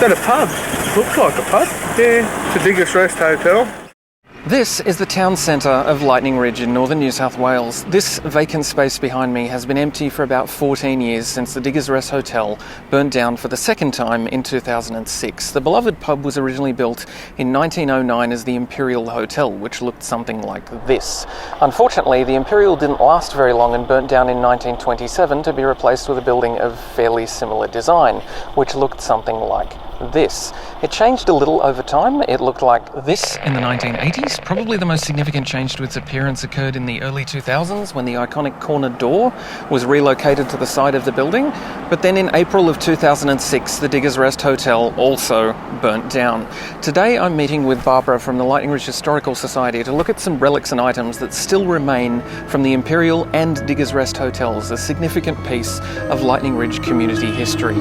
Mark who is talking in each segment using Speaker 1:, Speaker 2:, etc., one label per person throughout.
Speaker 1: that a pub? Looks like a pub. Yeah, it's a Diggers Rest Hotel.
Speaker 2: This is the town centre of Lightning Ridge in northern New South Wales. This vacant space behind me has been empty for about 14 years since the Diggers Rest Hotel burnt down for the second time in 2006. The beloved pub was originally built in 1909 as the Imperial Hotel, which looked something like this. Unfortunately, the Imperial didn't last very long and burnt down in 1927 to be replaced with a building of fairly similar design, which looked something like this. It changed a little over time. It looked like this in the 1980s. Probably the most significant change to its appearance occurred in the early 2000s when the iconic corner door was relocated to the side of the building. But then in April of 2006, the Diggers Rest Hotel also burnt down. Today I'm meeting with Barbara from the Lightning Ridge Historical Society to look at some relics and items that still remain from the Imperial and Diggers Rest Hotels, a significant piece of Lightning Ridge community history.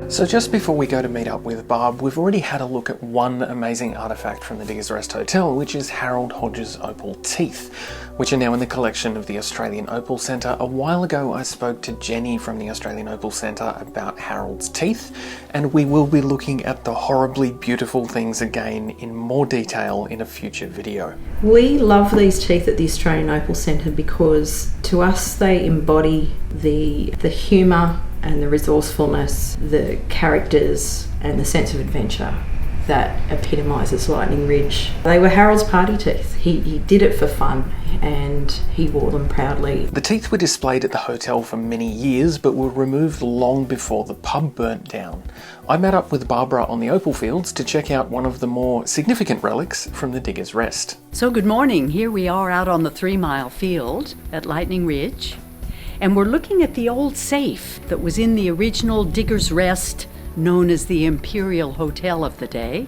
Speaker 2: So just before we go to meet up with Barb, we've already had a look at one amazing artefact from the Diggers Rest Hotel, which is Harold Hodges' opal teeth, which are now in the collection of the Australian Opal Centre. A while ago I spoke to Jenni from the Australian Opal Centre about Harold's teeth, and we will be looking at the horribly beautiful things again in more detail in a future video.
Speaker 3: We love these teeth at the Australian Opal Centre because to us they embody the humour and the resourcefulness, the characters and the sense of adventure that epitomises Lightning Ridge. They were Harold's party teeth. He did it for fun and he wore them proudly.
Speaker 2: The teeth were displayed at the hotel for many years but were removed long before the pub burnt down. I met up with Barbara on the Opal Fields to check out one of the more significant relics from the Diggers Rest.
Speaker 4: So good morning. Here we are out on the 3 Mile field at Lightning Ridge. And we're looking at the old safe that was in the original Diggers Rest, known as the Imperial Hotel of the day.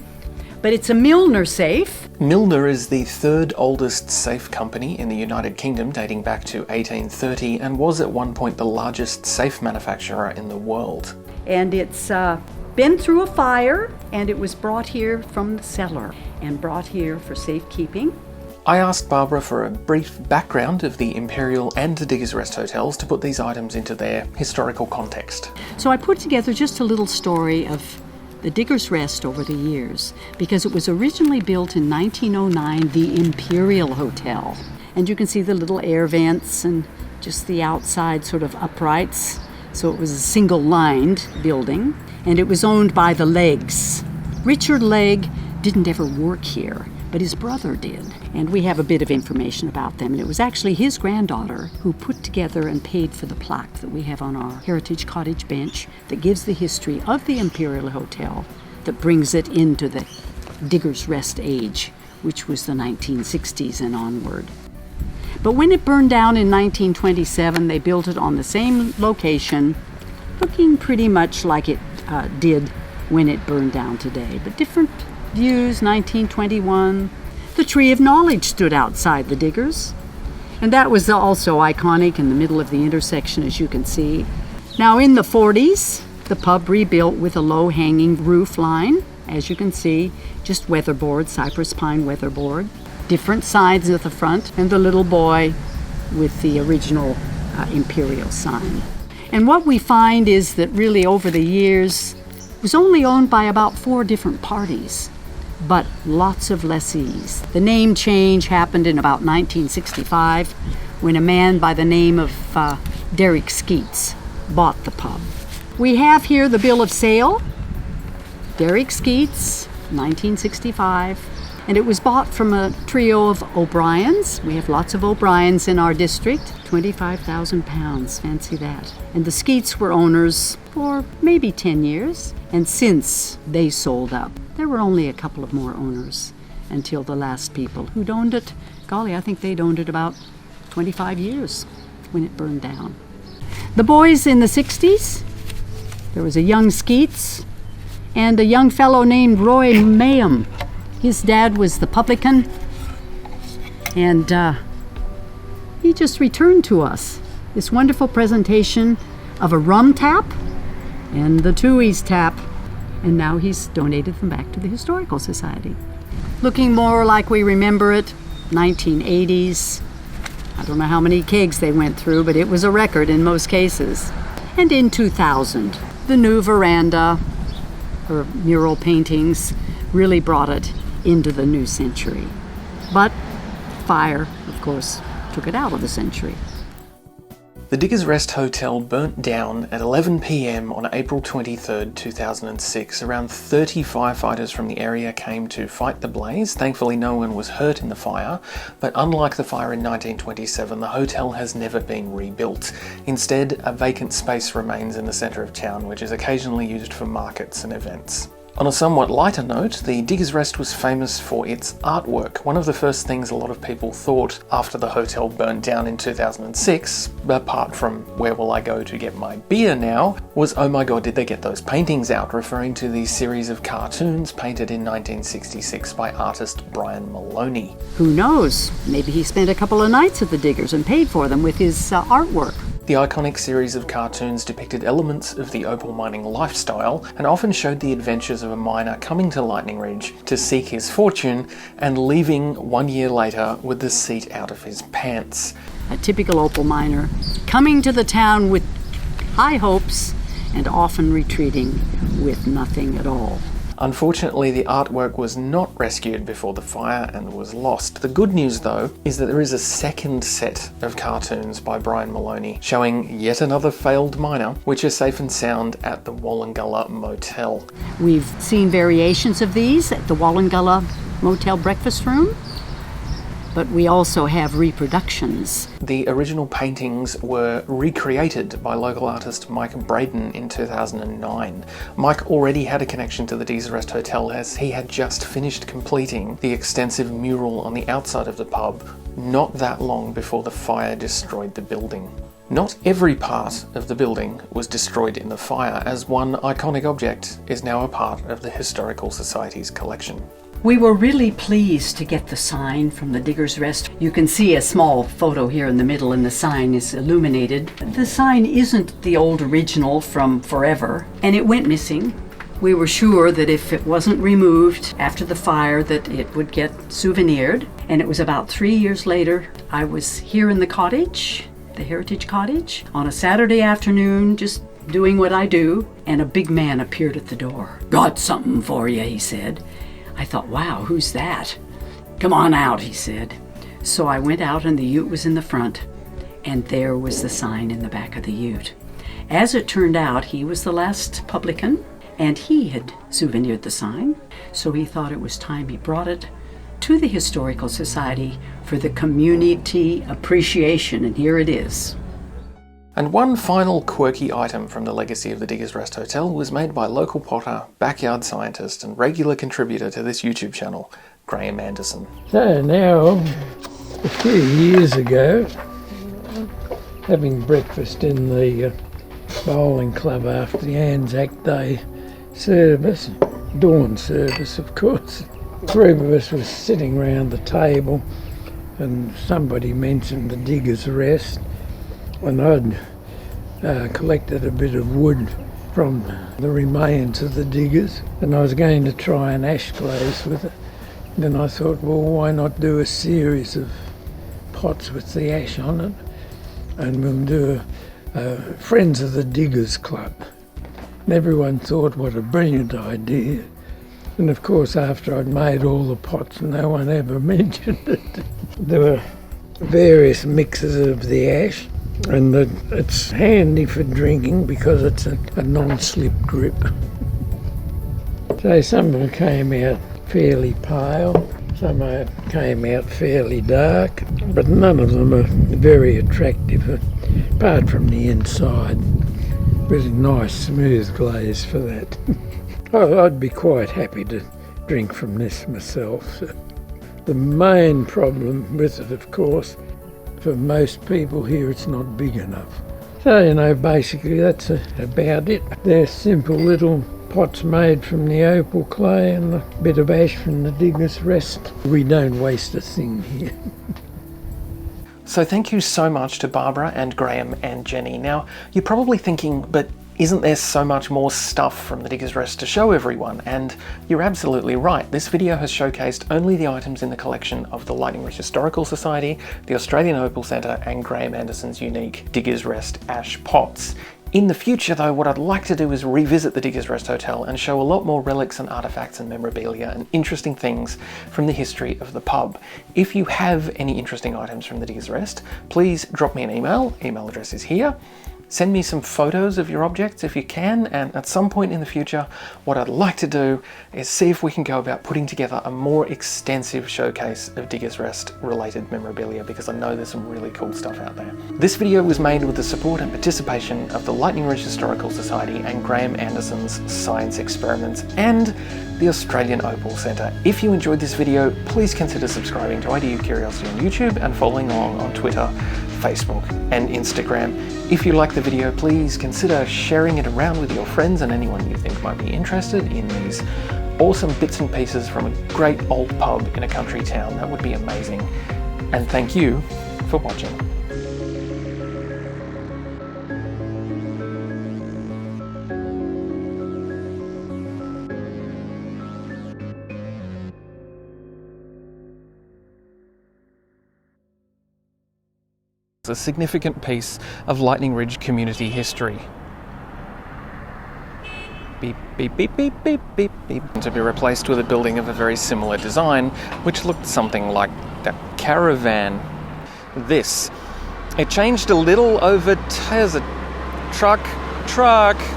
Speaker 4: But it's a Milner Safe.
Speaker 2: Milner is the third oldest safe company in the United Kingdom, dating back to 1830, and was at one point the largest safe manufacturer in the world.
Speaker 4: And it's been through a fire, and it was brought here from the cellar and brought here for safekeeping.
Speaker 2: I asked Barbara for a brief background of the Imperial and the Diggers Rest Hotels to put these items into their historical context.
Speaker 4: So I put together just a little story of the Diggers Rest over the years, because it was originally built in 1909, the Imperial Hotel. And you can see the little air vents and just the outside sort of uprights. So it was a single-lined building, and it was owned by the Leggs. Richard Legg didn't ever work here, but his brother did. And we have a bit of information about them. And it was actually his granddaughter who put together and paid for the plaque that we have on our Heritage Cottage bench that gives the history of the Imperial Hotel, that brings it into the Diggers Rest age, which was the 1960s and onward. But when it burned down in 1927, they built it on the same location, looking pretty much like it did when it burned down today, but different views. 1921, the Tree of Knowledge stood outside the Diggers, and that was also iconic in the middle of the intersection, as you can see. Now in the 40s, the pub rebuilt with a low-hanging roof line, as you can see, just weatherboard, cypress pine weatherboard, different sides at the front, and the little boy with the original Imperial sign. And what we find is that really over the years, it was only owned by about 4 different parties, but lots of lessees. The name change happened in about 1965 when a man by the name of Derek Skeets bought the pub. We have here the bill of sale, Derek Skeets, 1965, and it was bought from a trio of O'Briens. We have lots of O'Briens in our district, £25,000, fancy that. And the Skeets were owners for maybe 10 years, and since they sold up, there were only a couple of more owners until the last people who'd owned it. Golly, I think they'd owned it about 25 years when it burned down. The boys in the 60s, there was a young Skeets and a young fellow named Roy Mayhem. His dad was the publican, and he just returned to us this wonderful presentation of a rum tap and the Tooheys tap, and now he's donated them back to the Historical Society. Looking more like we remember it, 1980s. I don't know how many kegs they went through, but it was a record in most cases. And in 2000, the new veranda, or mural paintings, really brought it into the new century. But fire, of course, took it out of the century.
Speaker 2: The Diggers Rest Hotel burnt down at 11 p.m. on April 23, 2006. Around 30 firefighters from the area came to fight the blaze. Thankfully, no one was hurt in the fire, but unlike the fire in 1927, the hotel has never been rebuilt. Instead, a vacant space remains in the centre of town, which is occasionally used for markets and events. On a somewhat lighter note, the Diggers Rest was famous for its artwork. One of the first things a lot of people thought after the hotel burned down in 2006, apart from where will I go to get my beer now, was oh my god, did they get those paintings out, referring to the series of cartoons painted in 1966 by artist Brian Maloney.
Speaker 4: Who knows? Maybe he spent a couple of nights at the Diggers and paid for them with his artwork.
Speaker 2: The iconic series of cartoons depicted elements of the opal mining lifestyle and often showed the adventures of a miner coming to Lightning Ridge to seek his fortune and leaving 1 year later with the seat out of his pants.
Speaker 4: A typical opal miner, coming to the town with high hopes and often retreating with nothing at all.
Speaker 2: Unfortunately, the artwork was not rescued before the fire and was lost. The good news, though, is that there is a second set of cartoons by Brian Maloney showing yet another failed miner, which is safe and sound at the Wallingulla Motel.
Speaker 4: We've seen variations of these at the Wallingulla Motel breakfast room, but we also have reproductions.
Speaker 2: The original paintings were recreated by local artist Mike Braden in 2009. Mike already had a connection to the Diggers Rest Hotel as he had just finished completing the extensive mural on the outside of the pub not that long before the fire destroyed the building. Not every part of the building was destroyed in the fire, as one iconic object is now a part of the Historical Society's collection.
Speaker 4: We were really pleased to get the sign from the Diggers Rest. You can see a small photo here in the middle, and the sign is illuminated. The sign isn't the old original from forever, and it went missing. We were sure that if it wasn't removed after the fire that it would get souvenired. And it was about 3 years later, I was here in the cottage, the Heritage Cottage, on a Saturday afternoon, just doing what I do, and a big man appeared at the door. "Got something for you," he said. I thought, wow, who's that? "Come on out," he said. So I went out, and the ute was in the front, and there was the sign in the back of the ute. As it turned out, he was the last publican, and he had souvenired the sign, so he thought it was time he brought it to the Historical Society for the community appreciation, and here it is.
Speaker 2: And one final quirky item from the legacy of the Diggers Rest Hotel was made by local potter, backyard scientist and regular contributor to this YouTube channel, Graeme Anderson.
Speaker 5: So now, a few years ago, having breakfast in the bowling club after the Anzac Day service, dawn service of course, a group of us was sitting round the table and somebody mentioned the Diggers Rest. And I'd collected a bit of wood from the remains of the diggers, and I was going to try an ash glaze with it. Then I thought, well, why not do a series of pots with the ash on it, and we'll do a Friends of the Diggers Club. And everyone thought, what a brilliant idea. And of course, after I'd made all the pots, no one ever mentioned it. There were various mixes of the ash, and it's handy for drinking because it's a non-slip grip. So some of them came out fairly pale, some came out fairly dark, but none of them are very attractive, apart from the inside. Really nice smooth glaze for that. I'd be quite happy to drink from this myself. The main problem with it, of course, for most people here, it's not big enough. So, basically that's about it. They're simple little pots made from the opal clay and a bit of ash from the Diggers' Rest. We don't waste a thing here.
Speaker 2: So thank you so much to Barbara and Graham and Jenny. Now, you're probably thinking, but isn't there so much more stuff from the Diggers' Rest to show everyone? And you're absolutely right. This video has showcased only the items in the collection of the Lightning Ridge Historical Society, the Australian Opal Centre, and Graham Anderson's unique Diggers' Rest ash pots. In the future though, what I'd like to do is revisit the Diggers' Rest Hotel and show a lot more relics and artefacts and memorabilia and interesting things from the history of the pub. If you have any interesting items from the Diggers' Rest, please drop me an email. Email address is here. Send me some photos of your objects if you can, and at some point in the future, what I'd like to do is see if we can go about putting together a more extensive showcase of Diggers' Rest related memorabilia, because I know there's some really cool stuff out there. This video was made with the support and participation of the Lightning Ridge Historical Society and Graham Anderson's Science Experiments and the Australian Opal Centre. If you enjoyed this video, please consider subscribing to IDU Curiosity on YouTube and following along on Twitter, Facebook and Instagram. If you like the video, please consider sharing it around with your friends and anyone you think might be interested in these awesome bits and pieces from a great old pub in a country town. That would be amazing. And thank you for watching. A significant piece of Lightning Ridge community history. Beep, beep, beep, beep, beep, beep, beep. To be replaced with a building of a very similar design, which looked something like that caravan. This. It changed a little over... There's a truck.